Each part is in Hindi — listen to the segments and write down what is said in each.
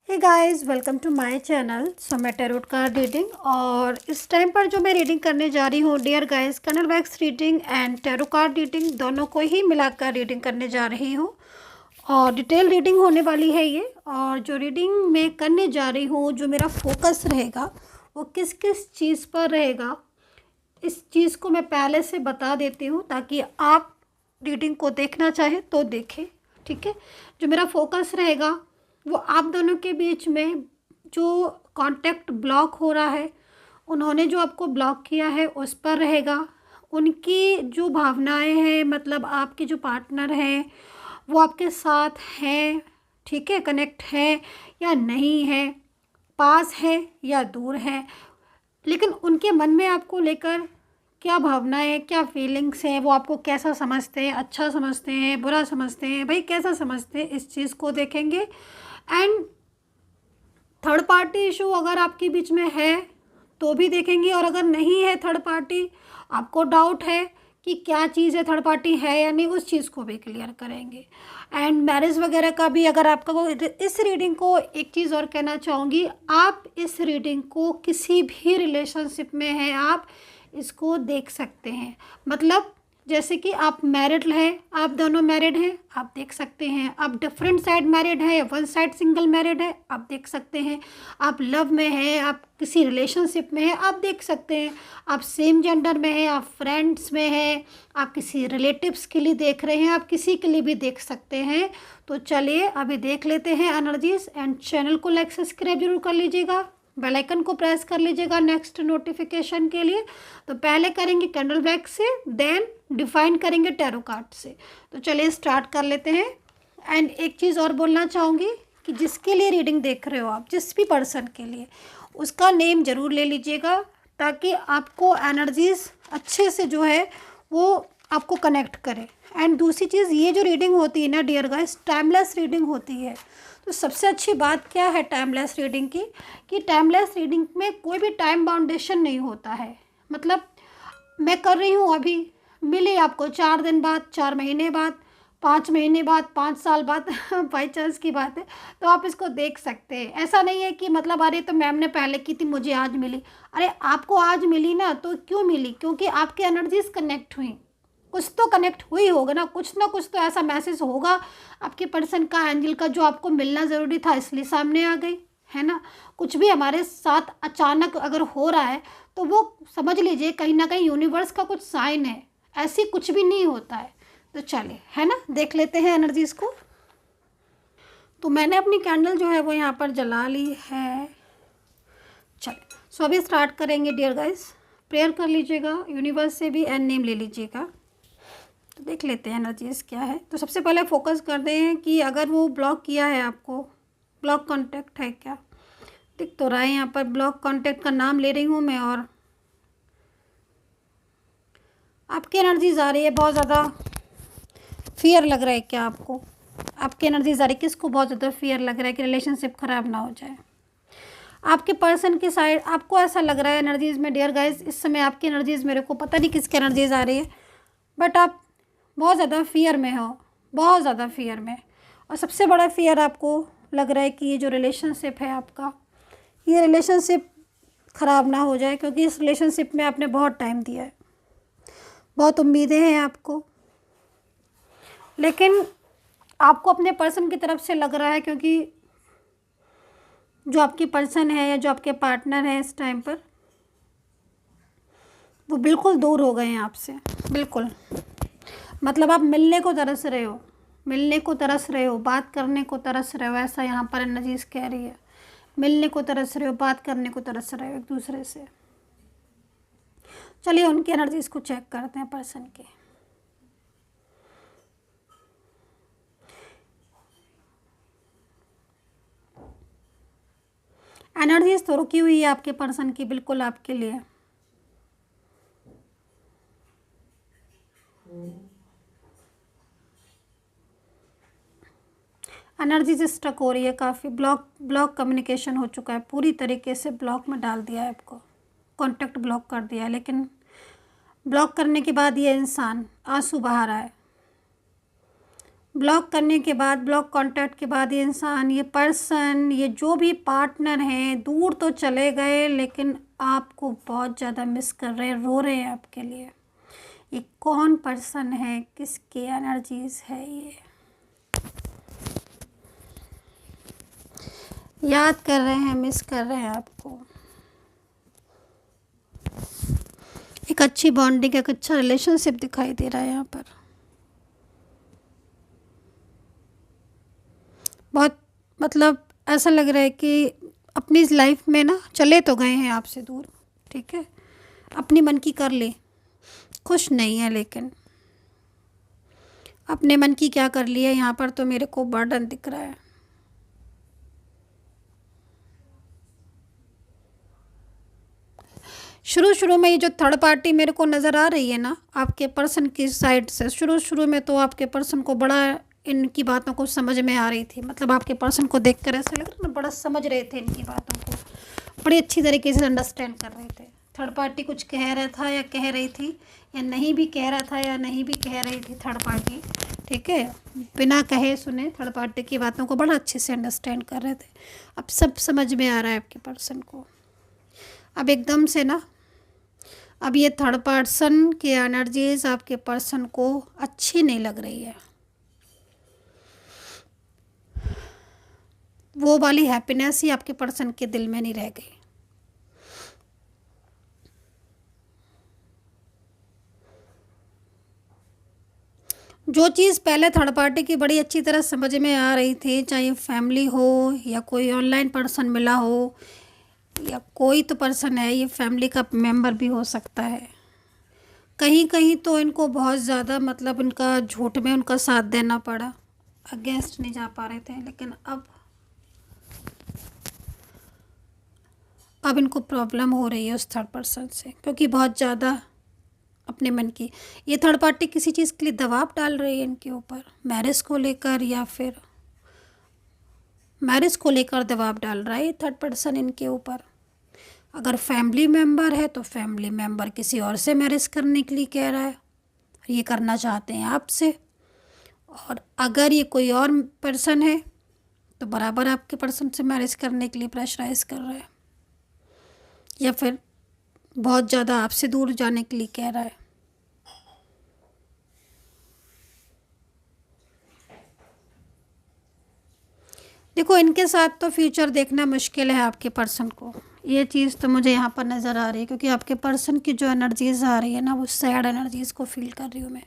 Hey guys, welcome to my channel. So मैं टैरोट कार्ड रीडिंग और इस टाइम पर जो मैं रीडिंग करने जा रही हूँ dear guys, candle wax reading and tarot card reading दोनों को ही मिलाकर रीडिंग करने जा रही हूँ और डिटेल रीडिंग होने वाली है ये। और जो रीडिंग मैं करने जा रही हूँ, जो मेरा फोकस रहेगा वो किस किस चीज़ पर रहेगा, इस चीज़ को मैं पहले से बता देती हूँ ताकि आप रीडिंग को देखना चाहे तो देखें। ठीक है, जो मेरा फोकस रहेगा वो आप दोनों के बीच में जो कांटेक्ट ब्लॉक हो रहा है, उन्होंने जो आपको ब्लॉक किया है उस पर रहेगा। उनकी जो भावनाएं हैं, मतलब आपके जो पार्टनर हैं वो आपके साथ हैं, ठीक है, कनेक्ट है या नहीं है, पास है या दूर है, लेकिन उनके मन में आपको लेकर क्या भावनाएं हैं, क्या फीलिंग्स हैं, वो आपको कैसा समझते हैं, अच्छा समझते हैं, बुरा समझते हैं, भाई कैसा समझते हैं, इस चीज़ को देखेंगे। एंड थर्ड पार्टी इशू अगर आपके बीच में है तो भी देखेंगे, और अगर नहीं है थर्ड पार्टी, आपको डाउट है कि क्या चीज़ है, थर्ड पार्टी है या नहीं, उस चीज़ को भी क्लियर करेंगे। एंड मैरिज वगैरह का भी अगर आपका को इस रीडिंग को एक चीज़ और कहना चाहूँगी, आप इस रीडिंग को किसी भी रिलेशनशिप में हैं आप इसको देख सकते हैं। मतलब जैसे कि आप मैरिड हैं, आप दोनों मैरिड हैं, आप देख सकते हैं। आप डिफरेंट साइड मैरिड है या वन साइड सिंगल मैरिड है, आप देख सकते हैं। आप लव में हैं, आप किसी रिलेशनशिप में हैं, आप देख सकते हैं। आप सेम जेंडर में हैं, आप फ्रेंड्स में हैं, आप किसी रिलेटिव्स के लिए देख रहे हैं, आप किसी के लिए भी देख सकते हैं। तो चलिए अभी देख लेते हैं एनर्जीज। एंड चैनल को लाइक सब्सक्राइब जरूर कर लीजिएगा, बेल आइकन को प्रेस कर लीजिएगा नेक्स्ट नोटिफिकेशन के लिए। तो पहले करेंगे कैंडल ब्लैक से, देन डिफाइन करेंगे टैरो कार्ड से। तो चलिए स्टार्ट कर लेते हैं। एंड एक चीज़ और बोलना चाहूँगी कि जिसके लिए रीडिंग देख रहे हो आप, जिस भी पर्सन के लिए, उसका नेम ज़रूर ले लीजिएगा ताकि आपको एनर्जीज अच्छे से जो है वो आपको कनेक्ट करे। एंड दूसरी चीज़, ये जो रीडिंग होती है ना डियर गाइस, टाइमलेस रीडिंग होती है। तो सबसे अच्छी बात क्या है टाइमलेस रीडिंग की, कि टाइमलेस रीडिंग में कोई भी टाइम बाउंडेशन नहीं होता है। मतलब मैं कर रही हूँ अभी, मिली आपको 4 दिन बाद, 4 महीने बाद, 5 महीने बाद, 5 साल बाद बाई चांस की बात है, तो आप इसको देख सकते हैं। ऐसा नहीं है कि मतलब अरे तो मैम ने पहले की थी मुझे आज मिली। अरे आपको आज मिली ना, तो क्यों मिली? क्योंकि आपकी एनर्जीज कनेक्ट हुई, कुछ तो कनेक्ट हुई होगा ना कुछ तो ऐसा मैसेज होगा आपके पर्सन का, एंजल का, जो आपको मिलना ज़रूरी था इसलिए सामने आ गई, है ना। कुछ भी हमारे साथ अचानक अगर हो रहा है तो वो समझ लीजिए कहीं ना कहीं यूनिवर्स का कुछ साइन है, ऐसी कुछ भी नहीं होता है। तो चलिए, है ना, देख लेते हैं एनर्जीज को। तो मैंने अपनी कैंडल जो है वो यहाँ पर जला ली है। चलिए सो अभी स्टार्ट करेंगे डियर गाइस। प्रेयर कर लीजिएगा यूनिवर्स से भी एंड नेम ले लीजिएगा। तो देख लेते हैं एनर्जीज क्या है। तो सबसे पहले फोकस करते हैं कि अगर वो ब्लॉक किया है आपको, ब्लॉक कॉन्टैक्ट है क्या। दिख तो रहा है यहाँ पर, ब्लॉक कॉन्टैक्ट का नाम ले रही हूँ मैं और आपकी एनर्जीज आ रही है। बहुत ज़्यादा फियर लग रहा है क्या आपको? आपकी एनर्जीज आ रही है, किसको बहुत ज़्यादा फियर लग रहा है कि रिलेशनशिप ख़राब ना हो जाए। आपके पर्सन की साइड आपको ऐसा लग रहा है एनर्जीज में डियर गाइस, इस समय आपकी एनर्जीज, मेरे को पता नहीं किसकी एनर्जीज आ रही है, बट आप बहुत ज़्यादा फियर में हो, बहुत ज़्यादा फियर में। और सबसे बड़ा फियर आपको लग रहा है कि ये जो रिलेशनशिप है आपका, ये रिलेशनशिप ख़राब ना हो जाए, क्योंकि इस रिलेशनशिप में आपने बहुत टाइम दिया है, बहुत उम्मीदें हैं आपको, लेकिन आपको अपने पर्सन की तरफ से लग रहा है, क्योंकि जो आपकी पर्सन है या जो आपके पार्टनर हैं इस टाइम पर, वो बिल्कुल दूर हो गए हैं आपसे, बिल्कुल। मतलब आप मिलने को तरस रहे हो, मिलने को तरस रहे हो, बात करने को तरस रहे हो, ऐसा यहाँ पर एनर्जीज कह रही है। मिलने को तरस रहे हो, बात करने को तरस रहे हो एक दूसरे से। चलिए उनकी एनर्जीज को चेक करते हैं पर्सन की। एनर्जीज तो रुकी हुई है आपके पर्सन की, बिल्कुल आपके लिए। एनर्जीज स्टक हो रही है काफ़ी, ब्लॉक कम्युनिकेशन हो चुका है, पूरी तरीके से ब्लॉक में डाल दिया है आपको, कांटेक्ट ब्लॉक कर दिया है। लेकिन ब्लॉक करने के बाद ये इंसान आंसू बहा रहा है, ब्लॉक करने के बाद, ब्लॉक कांटेक्ट के बाद ये इंसान, ये पर्सन, ये जो भी पार्टनर हैं दूर तो चले गए लेकिन आपको बहुत ज़्यादा मिस कर रहे हैं, रो रहे हैं आपके लिए। ये कौन पर्सन है, किसकी एनर्जीज है ये? याद कर रहे हैं, मिस कर रहे हैं आपको। एक अच्छी बॉन्डिंग, एक अच्छा रिलेशनशिप दिखाई दे रहा है यहाँ पर। बहुत मतलब ऐसा लग रहा है कि अपनी लाइफ में ना चले तो गए हैं आपसे दूर, ठीक है, अपनी मन की कर ले, खुश नहीं है लेकिन अपने मन की क्या कर लिया। यहाँ पर तो मेरे को बर्डन दिख रहा है। शुरू में ये जो थर्ड पार्टी मेरे को नज़र आ रही है ना आपके पर्सन की साइड से, शुरू में तो आपके पर्सन को बड़ा इनकी बातों को समझ में आ रही थी। मतलब आपके पर्सन को देख कर ऐसा लग रहा ना, बड़ा समझ रहे थे इनकी बातों को, बड़ी अच्छी तरीके से अंडरस्टैंड कर रहे थे। थर्ड पार्टी कुछ कह रहा था या कह रही थी, या नहीं भी कह रहा था या नहीं भी कह रही थी थर्ड पार्टी, ठीक है, बिना कहे सुने थर्ड पार्टी की बातों को बड़ा अच्छे से अंडरस्टैंड कर रहे थे। अब सब समझ में आ रहा है आपके पर्सन को। अब एकदम से ना, अब ये थर्ड पर्सन की एनर्जीज आपके पर्सन को अच्छी नहीं लग रही है। वो वाली हैप्पीनेस ही आपके पर्सन के दिल में नहीं रह गई। जो चीज़ पहले थर्ड पार्टी की बड़ी अच्छी तरह समझ में आ रही थी, चाहे फैमिली हो या कोई ऑनलाइन पर्सन मिला हो या कोई तो पर्सन है, ये फैमिली का मेंबर भी हो सकता है, कहीं कहीं तो इनको बहुत ज़्यादा मतलब इनका झूठ में उनका साथ देना पड़ा, अगेंस्ट नहीं जा पा रहे थे। लेकिन अब इनको प्रॉब्लम हो रही है उस थर्ड पर्सन से, क्योंकि बहुत ज़्यादा अपने मन की ये थर्ड पार्टी किसी चीज़ के लिए दबाव डाल रही है इनके ऊपर, मैरिज को लेकर, या फिर मैरिज को लेकर दबाव डाल रहा है थर्ड पर्सन इनके ऊपर। अगर फैमिली मेंबर है तो फैमिली मेंबर किसी और से मैरिज करने के लिए कह रहा है, ये करना चाहते हैं आपसे। और अगर ये कोई और पर्सन है तो बराबर आपके पर्सन से मैरिज करने के लिए प्रेशराइज कर रहा है, या फिर बहुत ज़्यादा आपसे दूर जाने के लिए कह रहा है। देखो, इनके साथ तो फ्यूचर देखना मुश्किल है आपके पर्सन को, ये चीज़ तो मुझे यहाँ पर नज़र आ रही है, क्योंकि आपके पर्सन की जो एनर्जीज आ रही है ना, वो सैड एनर्जीज़ को फील कर रही हूँ मैं।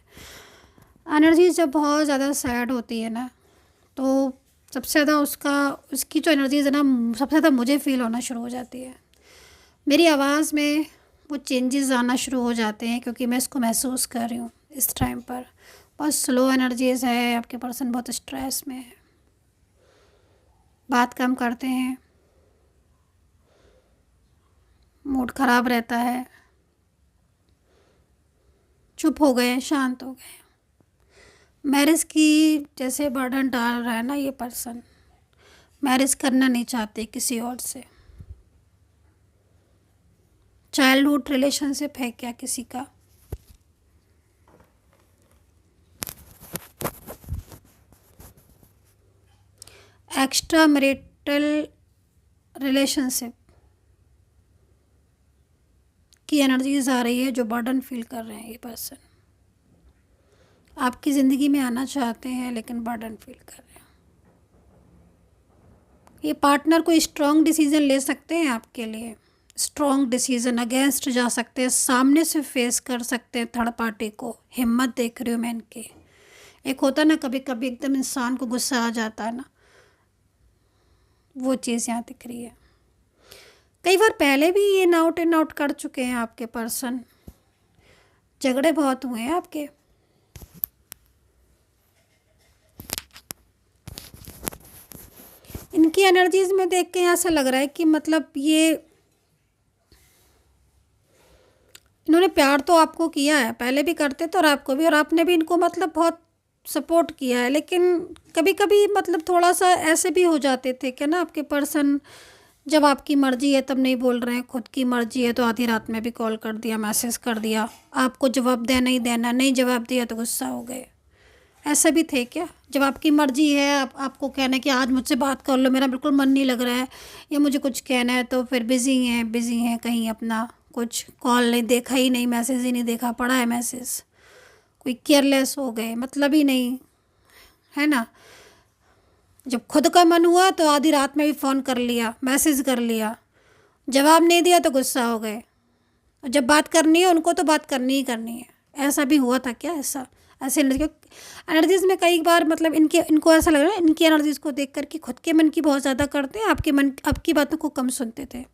एनर्जीज जब बहुत ज़्यादा सैड होती है ना, तो सबसे ज़्यादा उसकी जो एनर्जीज है ना, सबसे ज़्यादा मुझे फील होना शुरू हो जाती है। मेरी आवाज़ में वो चेंजेस आना शुरू हो जाते हैं, क्योंकि मैं इसको महसूस कर रही हूँ इस टाइम पर। बहुत स्लो एनर्जीज़ है, आपके पर्सन बहुत स्ट्रेस में है, बात कम करते हैं, मूड ख़राब रहता है, चुप हो गए, शांत हो गए। मैरिज की जैसे बर्डन डाल रहा है ना ये पर्सन, मैरिज करना नहीं चाहते किसी और से। चाइल्डहुड रिलेशनशिप है क्या किसी का? एक्स्ट्रा मैरिटल रिलेशनशिप की एनर्जीज आ रही है, जो बर्डन फील कर रहे हैं ये पर्सन। आपकी ज़िंदगी में आना चाहते हैं लेकिन बर्डन फील कर रहे हैं। ये पार्टनर कोई स्ट्रॉन्ग डिसीज़न ले सकते हैं आपके लिए, स्ट्रॉन्ग डिसीज़न, अगेंस्ट जा सकते हैं, सामने से फेस कर सकते हैं थर्ड पार्टी को। हिम्मत देख रही हूँ मैं इनकी। एक होता ना कभी कभी एकदम इंसान को गुस्सा आ जाता है ना, वो चीज़ यहाँ दिख रही है। कई बार पहले भी ये आउट इन आउट कर चुके हैं आपके पर्सन, झगड़े बहुत हुए हैं आपके। इनकी एनर्जीज में देख के ऐसा लग रहा है कि मतलब ये इन्होंने प्यार तो आपको किया है, पहले भी करते थे और आपको भी, और आपने भी इनको मतलब बहुत सपोर्ट किया है। लेकिन कभी कभी मतलब थोड़ा सा ऐसे भी हो जाते थे कि ना आपके पर्सन, जब आपकी मर्ज़ी है तब नहीं बोल रहे हैं, खुद की मर्ज़ी है तो आधी रात में भी कॉल कर दिया, मैसेज कर दिया, आपको जवाब देना ही देना, नहीं जवाब दिया तो गुस्सा हो गए। ऐसे भी थे क्या? जब आपकी मर्ज़ी है, आपको कहना है कि आज मुझसे बात कर लो, मेरा बिल्कुल मन नहीं लग रहा है या मुझे कुछ कहना है, तो फिर बिज़ी हैं कहीं अपना कुछ कॉल नहीं देखा ही नहीं, मैसेज ही नहीं देखा, पड़ा है मैसेज। कोई केयरलेस हो गए, मतलब ही नहीं, है ना? जब खुद का मन हुआ तो आधी रात में भी फ़ोन कर लिया, मैसेज कर लिया, जवाब नहीं दिया तो गुस्सा हो गए। और जब बात करनी है उनको तो बात करनी ही करनी है। ऐसा भी हुआ था क्या? ऐसे एनर्जीज में कई बार मतलब इनको ऐसा लग रहा है, इनकी एनर्जीज को देख कर कि खुद के मन की बहुत ज़्यादा करते हैं, आपकी बातों को कम सुनते थे।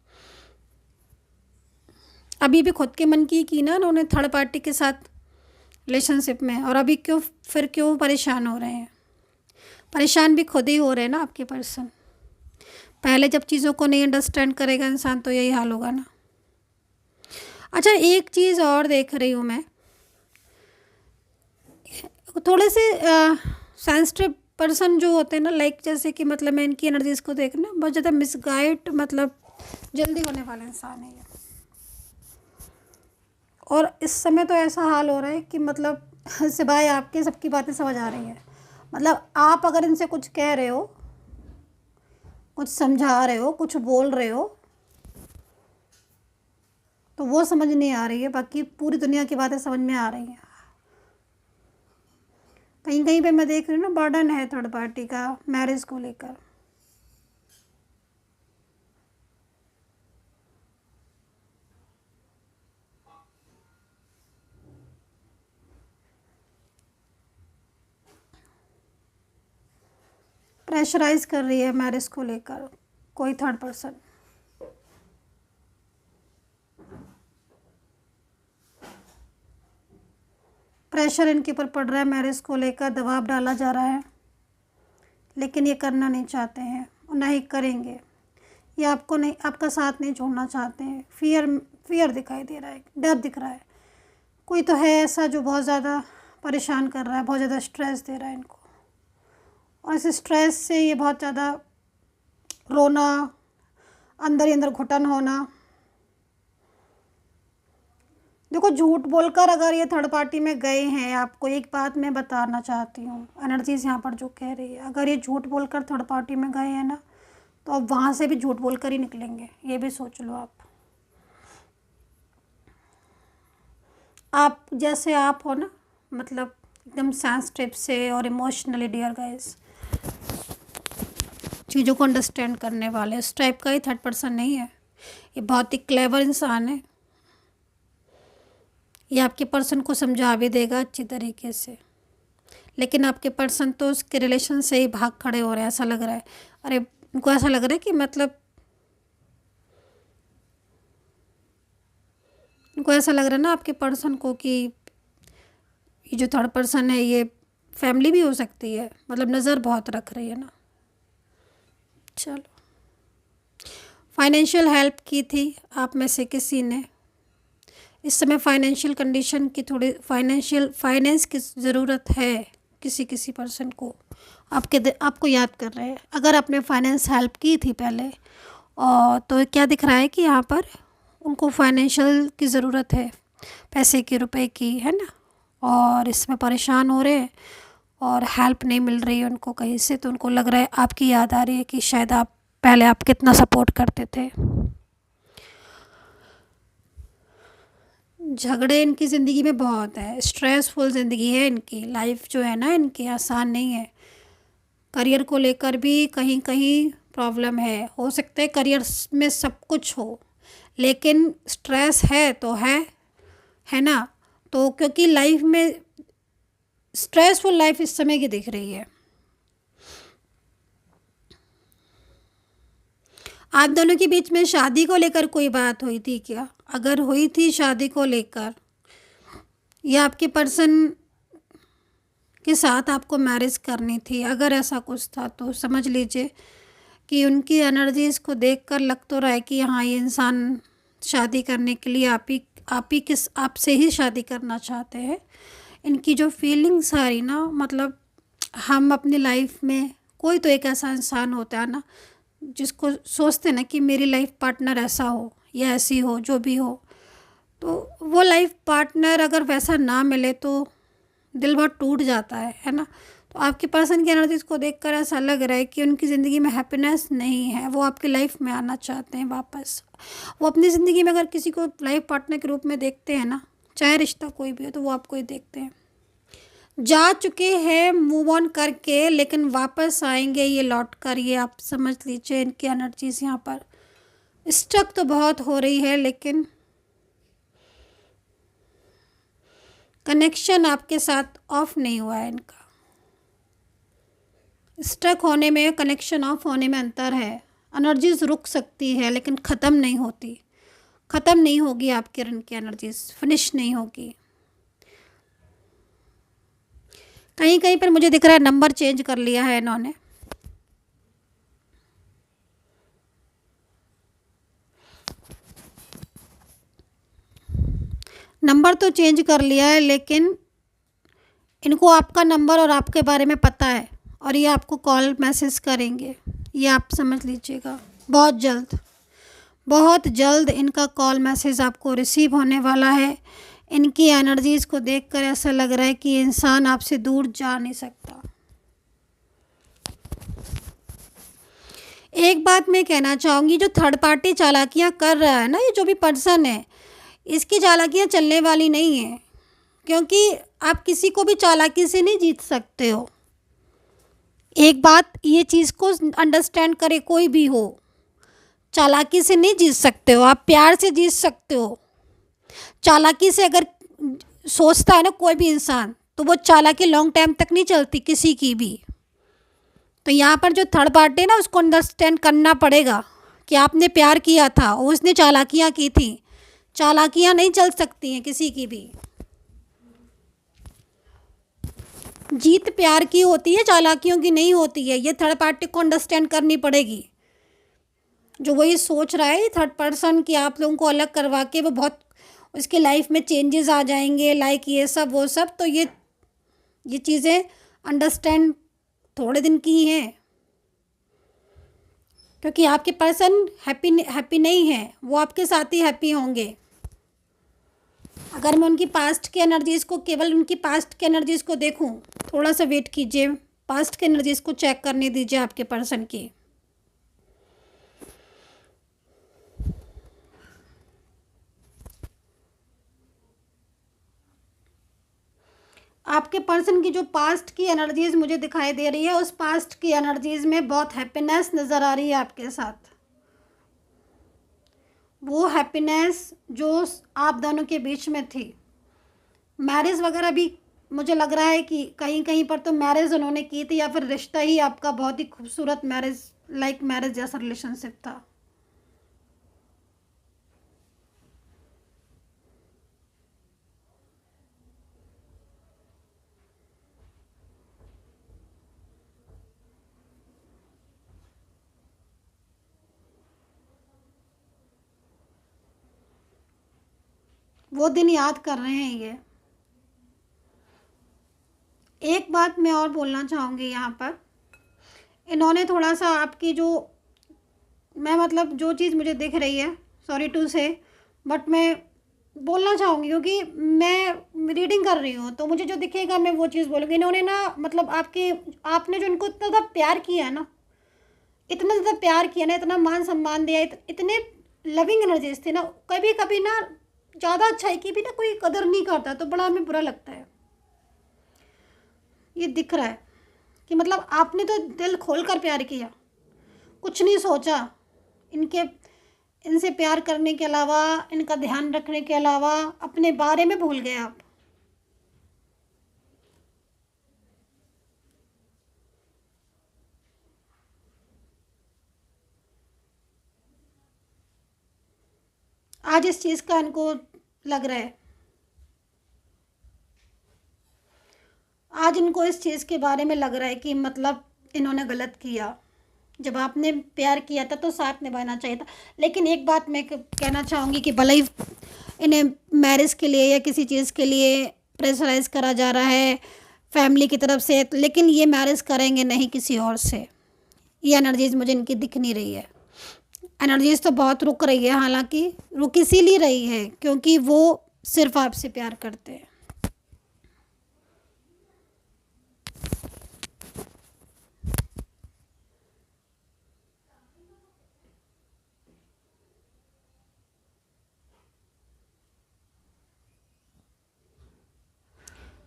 अभी भी खुद के मन की ना उन्होंने थर्ड पार्टी के साथ रिलेशनशिप में, और अभी क्यों परेशान हो रहे हैं? परेशान भी खुद ही हो रहे हैं ना आपके पर्सन। पहले जब चीज़ों को नहीं अंडरस्टैंड करेगा इंसान तो यही हाल होगा ना। अच्छा, एक चीज़ और देख रही हूँ मैं, थोड़े से सेंसिटिव पर्सन जो होते हैं ना, लाइक जैसे कि मतलब मैं इनकी एनर्जीज को देखना बहुत ज़्यादा मिसगाइड, मतलब जल्दी होने वाले इंसान है ये। और इस समय तो ऐसा हाल हो रहा है कि मतलब सिवाय आपके सबकी बातें समझ आ रही हैं। मतलब आप अगर इनसे कुछ कह रहे हो, कुछ समझा रहे हो, कुछ बोल रहे हो, तो वो समझ नहीं आ रही है, बाकी पूरी दुनिया की बातें समझ में आ रही हैं। कहीं कहीं पे मैं देख रही हूँ ना, बर्डन है थर्ड पार्टी का मैरिज को लेकर। प्रेशराइज कर रही है मैरिज को लेकर कोई थर्ड पर्सन। प्रेशर इनके ऊपर पड़ रहा है, मैरिज को लेकर दबाव डाला जा रहा है, लेकिन ये करना नहीं चाहते हैं और ना ही करेंगे। ये आपका साथ नहीं छोड़ना चाहते हैं। फियर दिखाई दे रहा है, डर दिख रहा है। कोई तो है ऐसा जो बहुत ज़्यादा परेशान कर रहा है, बहुत ज़्यादा स्ट्रेस दे रहा है इनको, और इस स्ट्रेस से ये बहुत ज़्यादा रोना, अंदर ही अंदर घुटन होना। देखो, झूठ बोलकर अगर ये थर्ड पार्टी में गए हैं, आपको एक बात मैं बताना चाहती हूँ, एनर्जीज यहाँ पर जो कह रही है, अगर ये झूठ बोलकर थर्ड पार्टी में गए हैं ना, तो अब वहाँ से भी झूठ बोलकर ही निकलेंगे, ये भी सोच लो आप जैसे आप हो ना, मतलब एकदम सेंसिटिव से और इमोशनली डियर गाइस, चीज़ों को अंडरस्टैंड करने वाले, इस टाइप का ही थर्ड पर्सन नहीं है। ये बहुत ही क्लेवर इंसान है। ये आपके पर्सन को समझा भी देगा अच्छी तरीके से, लेकिन आपके पर्सन तो उसके रिलेशन से ही भाग खड़े हो रहे हैं, ऐसा लग रहा है। अरे, उनको ऐसा लग रहा है कि मतलब उनको ऐसा लग रहा है ना आपके पर्सन को कि ये जो थर्ड पर्सन है ये फैमिली भी हो सकती है, मतलब नज़र बहुत रख रही है ना। चलो, फाइनेंशियल हेल्प की थी आप में से किसी ने। इस समय फाइनेंशियल कंडीशन की थोड़ी फाइनेंस की ज़रूरत है किसी पर्सन को, आपको याद कर रहे हैं। अगर आपने फाइनेंस हेल्प की थी पहले, और तो क्या दिख रहा है कि यहाँ पर उनको फाइनेंशियल की ज़रूरत है, पैसे की, रुपए की, है ना। और इसमें परेशान हो रहे हैं और हेल्प नहीं मिल रही है उनको कहीं से, तो उनको लग रहा है, आपकी याद आ रही है कि शायद पहले आप कितना सपोर्ट करते थे। झगड़े इनकी ज़िंदगी में बहुत है, स्ट्रेसफुल ज़िंदगी है इनकी, लाइफ जो है ना इनकी आसान नहीं है। करियर को लेकर भी कहीं कहीं प्रॉब्लम है। हो सकता है करियर में सब कुछ हो, लेकिन स्ट्रेस है तो है ना। तो क्योंकि लाइफ में स्ट्रेसफुल लाइफ इस समय की दिख रही है। आप दोनों के बीच में शादी को लेकर कोई बात हुई थी क्या? अगर हुई थी शादी को लेकर, या आपके पर्सन के साथ आपको मैरिज करनी थी, अगर ऐसा कुछ था, तो समझ लीजिए कि उनकी एनर्जीज़ को देखकर लग तो रहा है कि हाँ, ये इंसान शादी करने के लिए आपसे ही शादी करना चाहते हैं। इनकी जो फीलिंग्स आ रही ना, मतलब हम अपनी लाइफ में कोई तो एक ऐसा इंसान होता है ना जिसको सोचते ना कि मेरी लाइफ पार्टनर ऐसा हो या ऐसी हो, जो भी हो, तो वो लाइफ पार्टनर अगर वैसा ना मिले तो दिल बहुत टूट जाता है ना। तो आपके पर्सन की एनर्जीज को देखकर ऐसा लग रहा है कि उनकी ज़िंदगी में हैप्पीनेस नहीं है, वो आपकी लाइफ में आना चाहते हैं वापस। वो अपनी ज़िंदगी में अगर किसी को लाइफ पार्टनर के रूप में देखते हैं ना, चाहे रिश्ता कोई भी हो, तो वो आपको ही देखते हैं। जा चुके हैं मूव ऑन करके, लेकिन वापस आएंगे ये लौट कर, ये आप समझ लीजिए। इनकी एनर्जीज यहाँ पर स्ट्रक तो बहुत हो रही है, लेकिन कनेक्शन आपके साथ ऑफ नहीं हुआ है इनका। स्ट्रक होने में, कनेक्शन ऑफ होने में अंतर है। एनर्जीज रुक सकती है लेकिन ख़त्म नहीं होती, ख़त्म नहीं होगी आपकी इनकी एनर्जीज, फिनिश नहीं होगी। कहीं कहीं पर मुझे दिख रहा है नंबर चेंज कर लिया है इन्होंने। नंबर तो चेंज कर लिया है, लेकिन इनको आपका नंबर और आपके बारे में पता है, और ये आपको कॉल मैसेज करेंगे, ये आप समझ लीजिएगा। बहुत जल्द, बहुत जल्द इनका कॉल मैसेज आपको रिसीव होने वाला है। इनकी एनर्जीज़ को देखकर ऐसा लग रहा है कि ये इंसान आपसे दूर जा नहीं सकता। एक बात मैं कहना चाहूँगी, जो थर्ड पार्टी चालाकियाँ कर रहा है ना, ये जो भी पर्सन है, इसकी चालाकियाँ चलने वाली नहीं है, क्योंकि आप किसी को भी चालाकी से नहीं जीत सकते हो। एक बात ये चीज़ को अंडरस्टैंड करे, कोई भी हो, चालाकी से नहीं जीत सकते हो। आप प्यार से जीत सकते हो। चालाकी से अगर सोचता है ना कोई भी इंसान, तो वो चालाकी लॉन्ग टाइम तक नहीं चलती किसी की भी। तो यहाँ पर जो थर्ड पार्टी है ना, उसको अंडरस्टैंड करना पड़ेगा कि आपने प्यार किया था, उसने चालाकियाँ की थी। चालाकियाँ नहीं चल सकती हैं किसी की भी। जीत प्यार की होती है, चालाकियों की नहीं होती है। ये थर्ड पार्टी को अंडरस्टैंड करनी पड़ेगी। जो वही सोच रहा है थर्ड पर्सन कि आप लोगों को अलग करवा के वो बहुत उसके लाइफ में चेंजेस आ जाएंगे, लाइक ये सब वो सब, तो ये चीज़ें अंडरस्टैंड थोड़े दिन की ही हैं, क्योंकि आपके पर्सन हैप्पी नहीं है। वो आपके साथ ही हैप्पी होंगे। अगर मैं उनकी पास्ट की एनर्जीज़ को, केवल उनकी पास्ट की एनर्जीज़ को देखूं, थोड़ा सा वेट कीजिए, पास्ट की एनर्जीज़ को चेक करने दीजिए आपके पर्सन की। आपके पर्सन की जो पास्ट की एनर्जीज़ मुझे दिखाई दे रही है, उस पास्ट की एनर्जीज़ में बहुत हैप्पीनेस नज़र आ रही है आपके साथ। वो हैप्पीनेस जो आप दोनों के बीच में थी। मैरिज वगैरह भी मुझे लग रहा है कि कहीं कहीं पर तो मैरिज उन्होंने की थी, या फिर रिश्ता ही आपका बहुत ही खूबसूरत मैरिज, लाइक मैरिज जैसा रिलेशनशिप था। वो दिन याद कर रहे हैं ये। एक बात मैं और बोलना चाहूँगी यहाँ पर, इन्होंने थोड़ा सा आपकी जो, मैं मतलब जो चीज़ मुझे दिख रही है, सॉरी टू से, बट मैं बोलना चाहूँगी क्योंकि मैं रीडिंग कर रही हूँ, तो मुझे जो दिखेगा मैं वो चीज़ बोलूँगी। इन्होंने ना मतलब आपने जो इनको इतना ज़्यादा प्यार किया है ना, इतना ज़्यादा प्यार किया ना, इतना मान सम्मान दिया, इतने लविंग एनर्जीज थे ना, कभी कभी ना ज़्यादा अच्छाई की भी ना कोई कदर नहीं करता, तो बड़ा हमें बुरा लगता है। ये दिख रहा है कि मतलब आपने तो दिल खोल कर प्यार किया, कुछ नहीं सोचा। इनसे प्यार करने के अलावा, इनका ध्यान रखने के अलावा अपने बारे में भूल गए आप। आज इस चीज़ का इनको लग रहा है, आज इनको इस चीज़ के बारे में लग रहा है कि मतलब इन्होंने गलत किया। जब आपने प्यार किया था तो साथ निभाना चाहिए था। लेकिन एक बात मैं कहना चाहूँगी कि भले ही इन्हें मैरिज के लिए या किसी चीज़ के लिए प्रेशराइज करा जा रहा है फैमिली की तरफ से, लेकिन ये मैरिज करेंगे नहीं किसी और से। ये एनर्जीज़ मुझे इनकी दिख नहीं रही है। एनर्जीज़ तो बहुत रुक रही है, हालांकि रुक इसीलिए रही है क्योंकि वो सिर्फ आपसे प्यार करते हैं।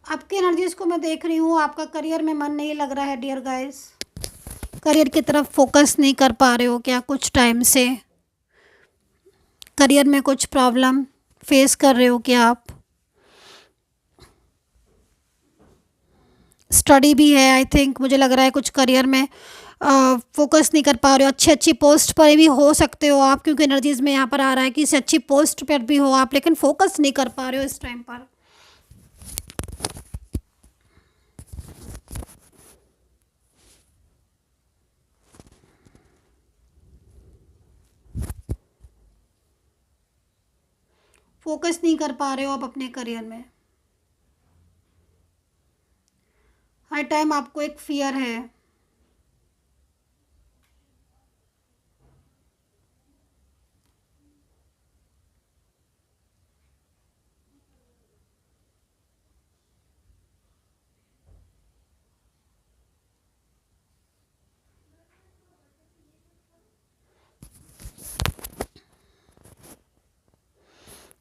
आपकी एनर्जीज को मैं देख रही हूँ, आपका करियर में मन नहीं लग रहा है डियर गाइस। करियर की तरफ फोकस नहीं कर पा रहे हो क्या कुछ टाइम से? करियर में कुछ प्रॉब्लम फेस कर रहे हो क्या आप? स्टडी भी है आई थिंक, मुझे लग रहा है कुछ करियर में फोकस नहीं कर पा रहे हो। अच्छी अच्छी पोस्ट पर भी हो सकते हो आप, क्योंकि एनर्जीज में यहाँ पर आ रहा है कि इस अच्छी पोस्ट पर भी हो आप, लेकिन फोकस नहीं कर पा रहे हो इस टाइम पर। फोकस नहीं कर पा रहे हो आप अपने करियर में। हर टाइम आपको एक फियर है।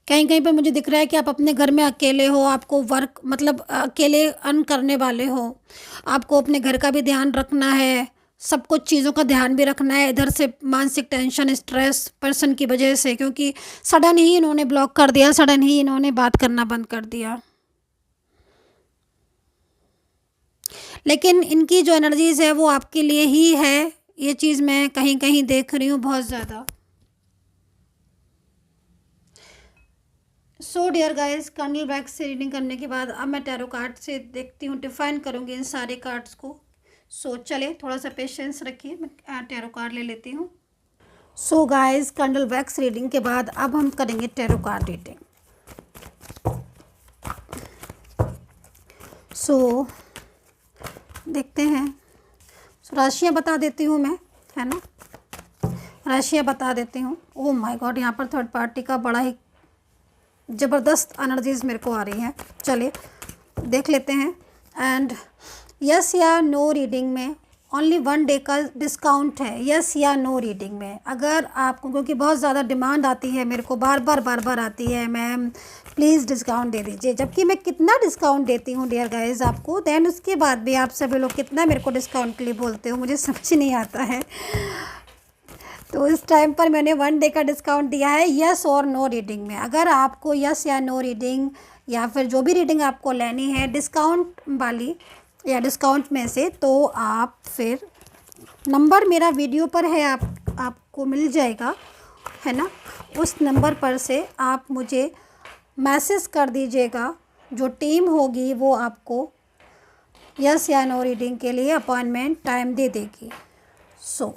कहीं कहीं पे मुझे दिख रहा है कि आप अपने घर में अकेले हो, आपको वर्क मतलब अकेले अर्न करने वाले हो, आपको अपने घर का भी ध्यान रखना है, सब कुछ चीज़ों का ध्यान भी रखना है। इधर से मानसिक टेंशन स्ट्रेस पर्सन की वजह से, क्योंकि सडन ही इन्होंने ब्लॉक कर दिया, सडन ही इन्होंने बात करना बंद कर दिया। लेकिन इनकी जो एनर्जीज़ है वो आपके लिए ही है, ये चीज़ मैं कहीं कहीं देख रही हूँ बहुत ज़्यादा। So dear guys, candle wax से रीडिंग करने के बाद अब मैं टैरो कार्ड से देखती हूँ, डिफाइन करूँगी इन सारे कार्ड्स को। सो चले थोड़ा सा पेशेंस रखिए, मैं टैरो कार्ड ले लेती हूँ। So guys, candle wax reading के बाद अब हम करेंगे टैरो कार्ड रीडिंग। सो देखते हैं। राशियाँ बता देती हूँ मैं, है ना, राशियाँ बता देती हूँ। ओह माय गॉड, यहाँ पर थर्ड पार्टी का बड़ा ही ज़बरदस्त एनर्जीज मेरे को आ रही हैं। चलिए देख लेते हैं। एंड यस या नो रीडिंग में ओनली 1 डे का डिस्काउंट है, यस या नो रीडिंग में। अगर आपको, क्योंकि बहुत ज़्यादा डिमांड आती है मेरे को, बार बार आती है, मैम प्लीज़ डिस्काउंट दे दीजिए, जबकि मैं कितना डिस्काउंट देती हूँ डियर गाइज आपको, देन उसके बाद भी आप सभी लोग कितना मेरे को डिस्काउंट के लिए बोलते हो, मुझे समझ नहीं आता है। तो इस टाइम पर मैंने 1 डे का डिस्काउंट दिया है यस और नो रीडिंग में। अगर आपको यस या नो रीडिंग या फिर जो भी रीडिंग आपको लेनी है डिस्काउंट वाली या डिस्काउंट में से, तो आप फिर नंबर मेरा वीडियो पर है, आपको मिल जाएगा, है ना, उस नंबर पर से आप मुझे मैसेज कर दीजिएगा। जो टीम होगी वो आपको यस या नो रीडिंग के लिए अपॉइंटमेंट टाइम दे देगी। सो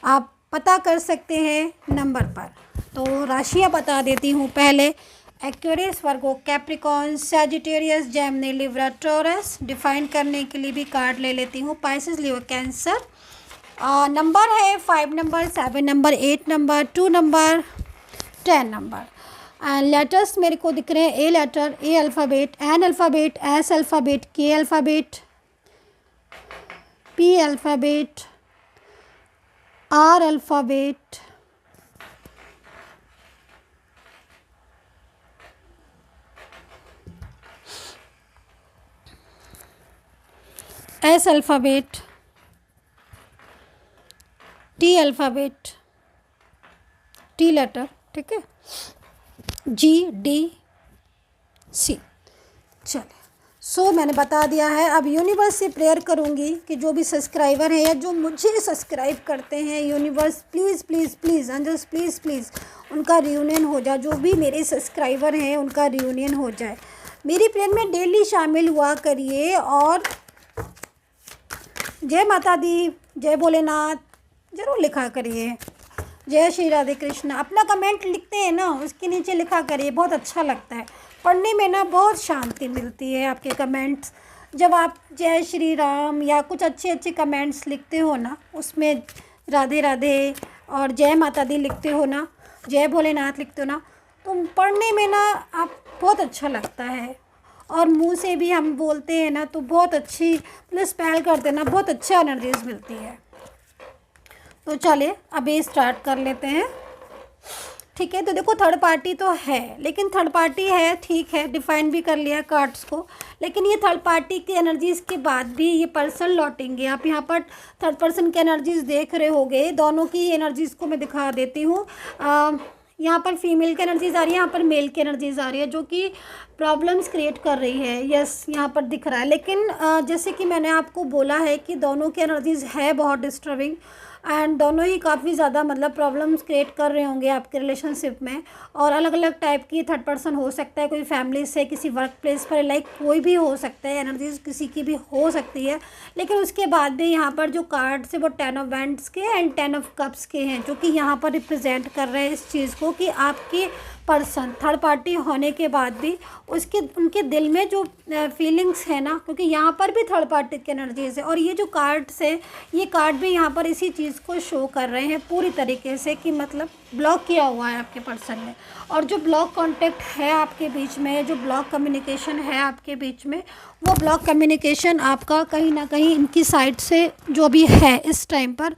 आप पता कर सकते हैं नंबर पर। तो राशियाँ बता देती हूँ पहले। Aquarius, Virgo, Capricorn, Sagittarius, Gemini, Libra, Taurus. Define करने के लिए भी कार्ड ले लेती हूँ। पाइसेस, लियो, कैंसर। नंबर है 5 number, 7 number, 8 number, 2 number, 10 number. And letters मेरे को दिख रहे हैं A letter, A alphabet, N alphabet, S alphabet, K alphabet, P alphabet, R alphabet, S alphabet, T alphabet, T letter, ठीक है, जी, डी, सी। चलिए, सो मैंने बता दिया है। अब यूनिवर्स से प्रेयर करूँगी कि जो भी सब्सक्राइबर हैं या जो मुझे सब्सक्राइब करते हैं, यूनिवर्स प्लीज़ प्लीज़ प्लीज़ अंजस प्लीज़ प्लीज़ उनका रियूनियन हो जाए। जो भी मेरे सब्सक्राइबर हैं उनका रियूनियन हो जाए। मेरी प्रेयर में डेली शामिल हुआ करिए। और जय माता दी, जय भोलेनाथ ज़रूर लिखा करिए। जय श्री राधे कृष्ण अपना कमेंट लिखते हैं ना, उसके नीचे लिखा करिए, बहुत अच्छा लगता है पढ़ने में ना, बहुत शांति मिलती है आपके कमेंट्स। जब आप जय श्री राम या कुछ अच्छे अच्छे कमेंट्स लिखते हो ना, उसमें राधे राधे और जय माता दी लिखते हो ना, जय भोलेनाथ लिखते हो ना, तो पढ़ने में ना आप बहुत अच्छा लगता है। और मुंह से भी हम बोलते हैं ना तो बहुत अच्छी मतलब स्पेल करते हैं ना, बहुत अच्छा एनर्जीज मिलती है। तो चलिए अभी स्टार्ट कर लेते हैं। ठीक है। तो देखो थर्ड पार्टी तो है, लेकिन थर्ड पार्टी है ठीक है, डिफाइन भी कर लिया कार्ड्स को, लेकिन ये थर्ड पार्टी की एनर्जीज़ के बाद भी ये पर्सन लौटेंगे। आप यहाँ पर थर्ड पर्सन की एनर्जीज़ देख रहे होगे, दोनों की एनर्जीज़ को मैं दिखा देती हूँ। यहाँ पर फीमेल की एनर्जीज़ आ रही है, यहाँ पर मेल की एनर्जीज़ आ रही है, जो कि प्रॉब्लम्स क्रिएट कर रही है। यस, यहाँ पर दिख रहा है, लेकिन जैसे कि मैंने आपको बोला है कि दोनों की एनर्जीज़ है बहुत डिस्टर्बिंग, एंड दोनों ही काफ़ी ज़्यादा मतलब प्रॉब्लम्स क्रिएट कर रहे होंगे आपके रिलेशनशिप में। और अलग अलग टाइप की थर्ड पर्सन हो सकता है, कोई फैमिली से, किसी वर्क प्लेस पर, लाइक कोई भी हो सकता है, एनर्जीज किसी की भी हो सकती है। लेकिन उसके बाद भी यहाँ पर जो कार्ड्स है वो 10 ऑफ वैंड्स के एंड 10 ऑफ कप्स के हैं, जो कि यहाँ पर रिप्रेजेंट कर रहे हैं इस चीज़ को कि आपके पर्सन थर्ड पार्टी होने के बाद भी उनके दिल में जो फीलिंग्स है ना, क्योंकि यहाँ पर भी थर्ड पार्टी की एनर्जीज है, और ये जो कार्ड्स है, ये कार्ड भी यहाँ पर इसी चीज़ को शो कर रहे हैं पूरी तरीके से कि मतलब ब्लॉक किया हुआ है आपके पर्सन ने। और जो ब्लॉक कांटेक्ट है आपके बीच में, जो ब्लॉक कम्युनिकेशन है आपके बीच में, वो ब्लॉक कम्युनिकेशन आपका कहीं ना कहीं इनकी साइड से जो भी है इस टाइम पर,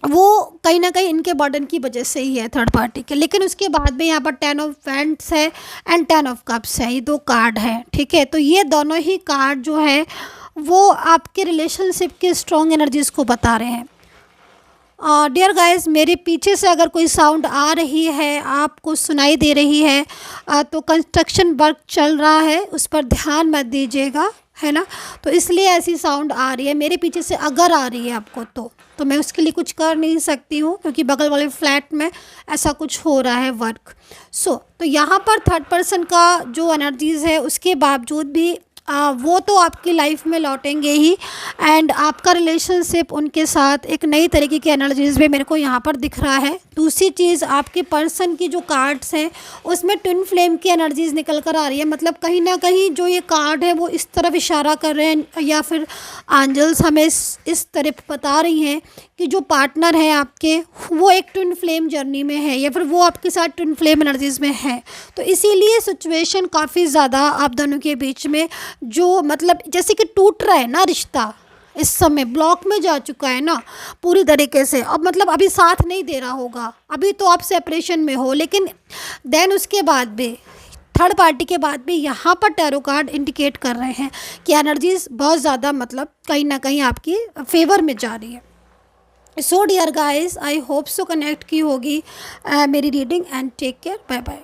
वो कहीं ना कहीं इनके बर्डन की वजह से ही है थर्ड पार्टी के। लेकिन उसके बाद में यहाँ पर 10 ऑफ वैंड्स है एंड 10 ऑफ कप्स है, ये दो कार्ड है, ठीक है। तो ये दोनों ही कार्ड जो है वो आपके रिलेशनशिप के स्ट्रॉन्ग एनर्जीज़ को बता रहे हैं। डियर गाइस, मेरे पीछे से अगर कोई साउंड आ रही है, आपको सुनाई दे रही है, तो कंस्ट्रक्शन वर्क चल रहा है, उस पर ध्यान मत दीजिएगा, है ना। तो इसलिए ऐसी साउंड आ रही है मेरे पीछे से, अगर आ रही है आपको तो मैं उसके लिए कुछ कर नहीं सकती हूँ, क्योंकि बगल वाले फ्लैट में ऐसा कुछ हो रहा है वर्क। तो यहाँ पर थर्ड पर्सन का जो एनर्जीज़ है उसके बावजूद भी वो तो आपकी लाइफ में लौटेंगे ही, एंड आपका रिलेशनशिप उनके साथ एक नई तरीके की एनर्जीज भी मेरे को यहाँ पर दिख रहा है। दूसरी चीज़, आपके पर्सन की जो कार्ड्स हैं उसमें ट्विन फ्लेम की एनर्जीज निकल कर आ रही है। मतलब कहीं ना कहीं जो ये कार्ड है वो इस तरफ इशारा कर रहे हैं, या फिर एंजल्स हमें इस तरफ बता रही हैं कि जो पार्टनर है आपके, वो एक ट्विन फ्लेम जर्नी में है, या फिर वो आपके साथ ट्विन फ्लेम एनर्जीज में है। तो इसीलिए सिचुएशन काफ़ी ज़्यादा आप दोनों के बीच में जो मतलब जैसे कि टूट रहा है ना रिश्ता, इस समय ब्लॉक में जा चुका है ना पूरी तरीके से। अब मतलब अभी साथ नहीं दे रहा होगा, अभी तो आप सेपरेशन में हो, लेकिन देन उसके बाद भी थर्ड पार्टी के बाद भी यहाँ पर टैरो कार्ड इंडिकेट कर रहे हैं कि एनर्जीज बहुत ज़्यादा मतलब कहीं ना कहीं आपकी फेवर में जा रही है। So dear guys, I hope so connect की होगी मेरी reading, and take care, bye bye.